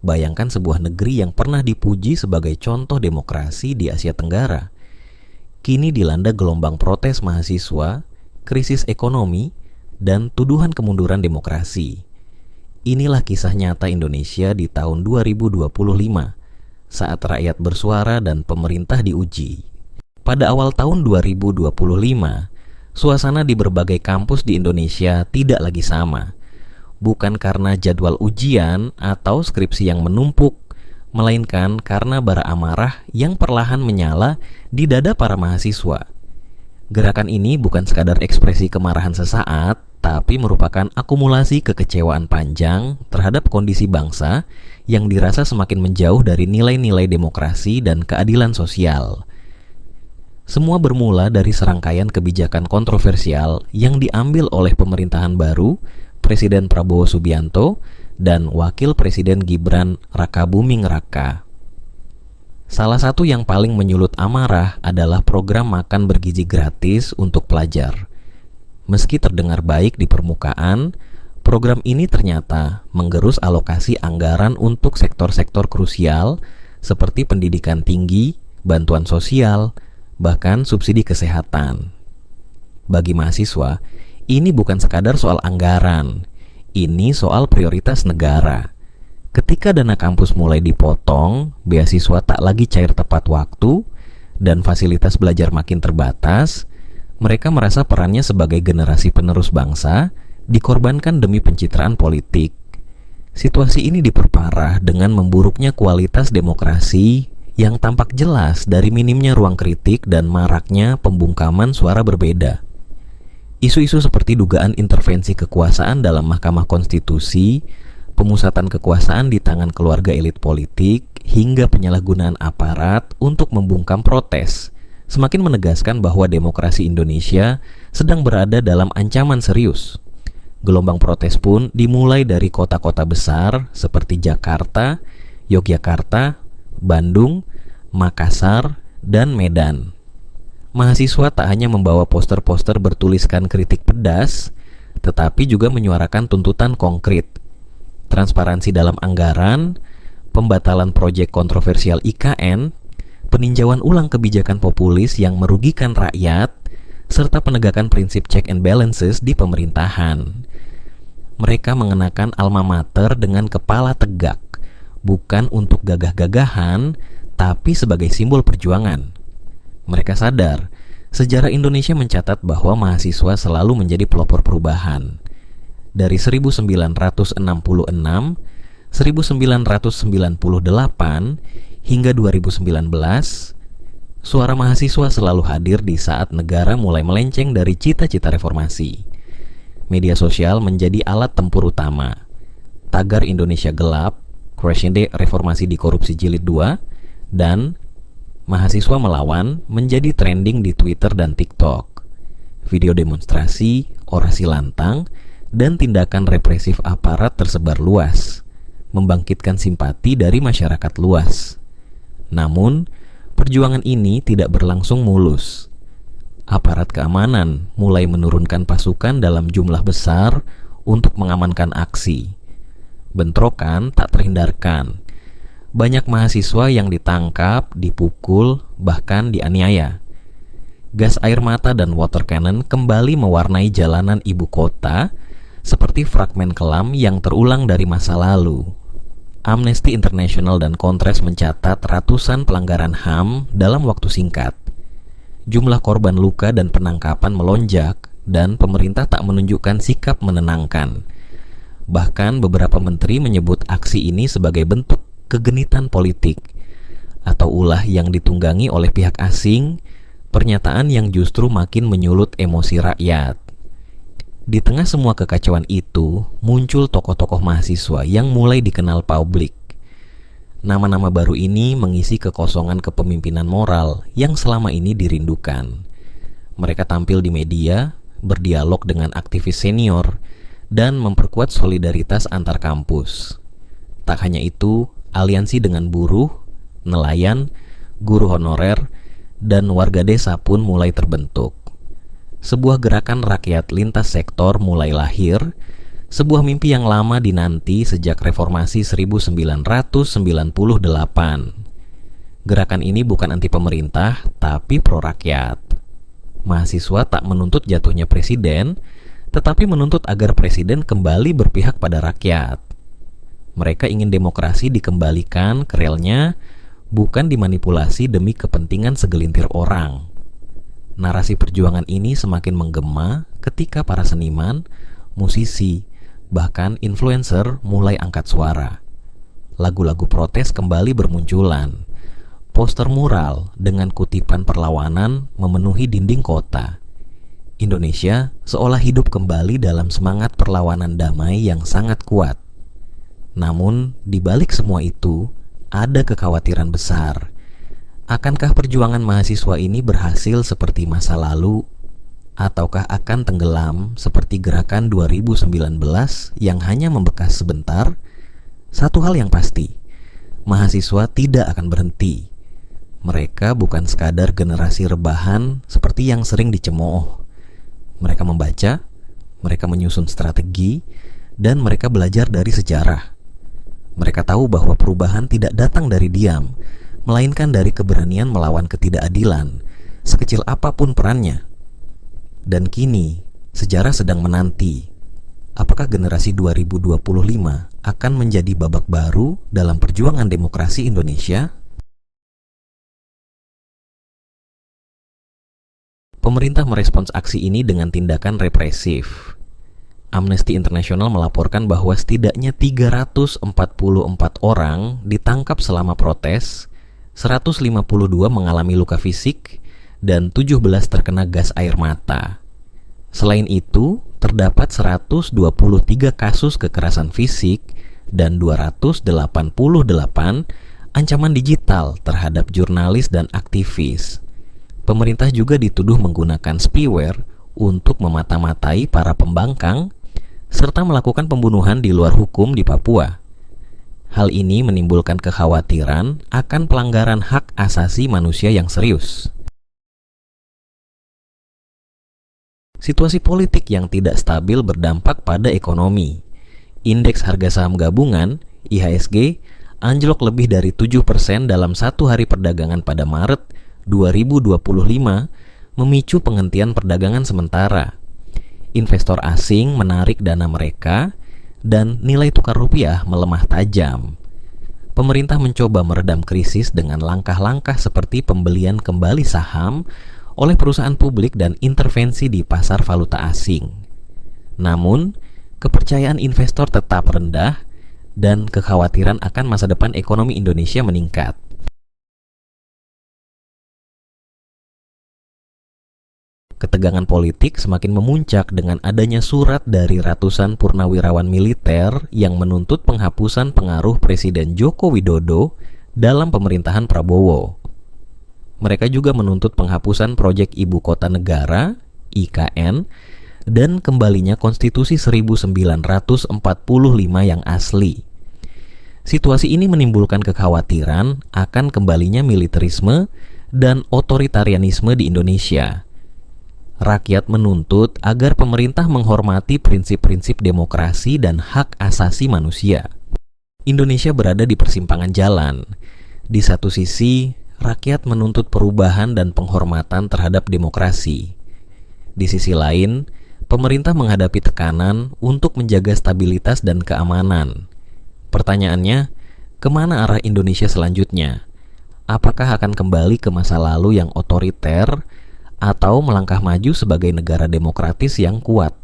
Bayangkan sebuah negeri yang pernah dipuji sebagai contoh demokrasi di Asia Tenggara, kini dilanda gelombang protes mahasiswa, krisis ekonomi, dan tuduhan kemunduran demokrasi. Inilah kisah nyata Indonesia di tahun 2025, saat rakyat bersuara dan pemerintah diuji. Pada awal tahun 2025, suasana di berbagai kampus di Indonesia tidak lagi sama. Bukan karena jadwal ujian atau skripsi yang menumpuk, melainkan karena bara amarah yang perlahan menyala di dada para mahasiswa. Gerakan ini bukan sekadar ekspresi kemarahan sesaat, tapi merupakan akumulasi kekecewaan panjang terhadap kondisi bangsa yang dirasa semakin menjauh dari nilai-nilai demokrasi dan keadilan sosial. Semua bermula dari serangkaian kebijakan kontroversial yang diambil oleh pemerintahan baru Presiden Prabowo Subianto dan Wakil Presiden Gibran Rakabuming Raka. Salah satu yang paling menyulut amarah adalah program makan bergizi gratis untuk pelajar. Meski terdengar baik di permukaan, program ini ternyata menggerus alokasi anggaran untuk sektor-sektor krusial seperti pendidikan tinggi, bantuan sosial, bahkan subsidi kesehatan. Bagi mahasiswa, ini bukan sekadar soal anggaran, ini soal prioritas negara. Ketika dana kampus mulai dipotong, beasiswa tak lagi cair tepat waktu, dan fasilitas belajar makin terbatas, mereka merasa perannya sebagai generasi penerus bangsa dikorbankan demi pencitraan politik. Situasi ini diperparah dengan memburuknya kualitas demokrasi yang tampak jelas dari minimnya ruang kritik dan maraknya pembungkaman suara berbeda. Isu-isu seperti dugaan intervensi kekuasaan dalam Mahkamah Konstitusi, pemusatan kekuasaan di tangan keluarga elit politik, hingga penyalahgunaan aparat untuk membungkam protes, semakin menegaskan bahwa demokrasi Indonesia sedang berada dalam ancaman serius. Gelombang protes pun dimulai dari kota-kota besar seperti Jakarta, Yogyakarta, Bandung, Makassar, dan Medan. Mahasiswa tak hanya membawa poster-poster bertuliskan kritik pedas, tetapi juga menyuarakan tuntutan konkret. Transparansi dalam anggaran, pembatalan proyek kontroversial IKN, peninjauan ulang kebijakan populis yang merugikan rakyat, serta penegakan prinsip check and balances di pemerintahan. Mereka mengenakan alma mater dengan kepala tegak, bukan untuk gagah-gagahan, tapi sebagai simbol perjuangan. Mereka sadar, sejarah Indonesia mencatat bahwa mahasiswa selalu menjadi pelopor perubahan. Dari 1966, 1998, hingga 2019, suara mahasiswa selalu hadir di saat negara mulai melenceng dari cita-cita reformasi. Media sosial menjadi alat tempur utama. Tagar Indonesia Gelap, Crescende Reformasi di Korupsi Jilid 2, dan Mahasiswa Melawan menjadi trending di Twitter dan TikTok. Video demonstrasi, orasi lantang, dan tindakan represif aparat tersebar luas, membangkitkan simpati dari masyarakat luas. Namun, perjuangan ini tidak berlangsung mulus. Aparat keamanan mulai menurunkan pasukan dalam jumlah besar untuk mengamankan aksi. Bentrokan tak terhindarkan. Banyak mahasiswa yang ditangkap, dipukul, bahkan dianiaya. Gas air mata dan water cannon kembali mewarnai jalanan ibu kota seperti fragmen kelam yang terulang dari masa lalu. Amnesty International dan Kontras mencatat ratusan pelanggaran HAM dalam waktu singkat. Jumlah korban luka dan penangkapan melonjak, dan pemerintah tak menunjukkan sikap menenangkan. Bahkan beberapa menteri menyebut aksi ini sebagai bentuk kegenitan politik atau ulah yang ditunggangi oleh pihak asing, pernyataan yang justru makin menyulut emosi rakyat. Di tengah semua kekacauan itu, muncul tokoh-tokoh mahasiswa yang mulai dikenal publik. Nama-nama baru ini mengisi kekosongan kepemimpinan moral yang selama ini dirindukan. Mereka tampil di media, berdialog dengan aktivis senior, dan memperkuat solidaritas antar kampus. Tak hanya itu, aliansi dengan buruh, nelayan, guru honorer, dan warga desa pun mulai terbentuk. Sebuah gerakan rakyat lintas sektor mulai lahir, sebuah mimpi yang lama dinanti sejak reformasi 1998. Gerakan ini bukan anti pemerintah, tapi pro rakyat. Mahasiswa tak menuntut jatuhnya presiden, tetapi menuntut agar presiden kembali berpihak pada rakyat. Mereka ingin demokrasi dikembalikan ke relnya, bukan dimanipulasi demi kepentingan segelintir orang. Narasi perjuangan ini semakin menggema ketika para seniman, musisi, bahkan influencer mulai angkat suara. Lagu-lagu protes kembali bermunculan. Poster mural dengan kutipan perlawanan memenuhi dinding kota. Indonesia seolah hidup kembali dalam semangat perlawanan damai yang sangat kuat. Namun, di balik semua itu, ada kekhawatiran besar. Akankah perjuangan mahasiswa ini berhasil seperti masa lalu? Ataukah akan tenggelam seperti gerakan 2019 yang hanya membekas sebentar? Satu hal yang pasti, mahasiswa tidak akan berhenti. Mereka bukan sekadar generasi rebahan seperti yang sering dicemooh. Mereka membaca, mereka menyusun strategi, dan mereka belajar dari sejarah. Mereka tahu bahwa perubahan tidak datang dari diam, melainkan dari keberanian melawan ketidakadilan, sekecil apapun perannya. Dan kini, sejarah sedang menanti. Apakah generasi 2025 akan menjadi babak baru dalam perjuangan demokrasi Indonesia? Pemerintah merespons aksi ini dengan tindakan represif. Amnesty International melaporkan bahwa setidaknya 344 orang ditangkap selama protes, 152 mengalami luka fisik, dan 17 terkena gas air mata. Selain itu, terdapat 123 kasus kekerasan fisik dan 288 ancaman digital terhadap jurnalis dan aktivis. Pemerintah juga dituduh menggunakan spyware untuk memata-matai para pembangkang serta melakukan pembunuhan di luar hukum di Papua. Hal ini menimbulkan kekhawatiran akan pelanggaran hak asasi manusia yang serius. Situasi politik yang tidak stabil berdampak pada ekonomi. Indeks harga saham gabungan (IHSG) anjlok lebih dari 7% dalam satu hari perdagangan pada Maret 2025, memicu penghentian perdagangan sementara. Investor asing menarik dana mereka dan nilai tukar rupiah melemah tajam. Pemerintah mencoba meredam krisis dengan langkah-langkah seperti pembelian kembali saham oleh perusahaan publik dan intervensi di pasar valuta asing. Namun, kepercayaan investor tetap rendah dan kekhawatiran akan masa depan ekonomi Indonesia meningkat. Ketegangan politik semakin memuncak dengan adanya surat dari ratusan purnawirawan militer yang menuntut penghapusan pengaruh Presiden Joko Widodo dalam pemerintahan Prabowo. Mereka juga menuntut penghapusan proyek Ibu Kota Negara (IKN) dan kembalinya Konstitusi 1945 yang asli. Situasi ini menimbulkan kekhawatiran akan kembalinya militerisme dan otoritarianisme di Indonesia. Rakyat menuntut agar pemerintah menghormati prinsip-prinsip demokrasi dan hak asasi manusia. Indonesia berada di persimpangan jalan. Di satu sisi, rakyat menuntut perubahan dan penghormatan terhadap demokrasi. Di sisi lain, pemerintah menghadapi tekanan untuk menjaga stabilitas dan keamanan. Pertanyaannya, kemana arah Indonesia selanjutnya? Apakah akan kembali ke masa lalu yang otoriter, atau melangkah maju sebagai negara demokratis yang kuat?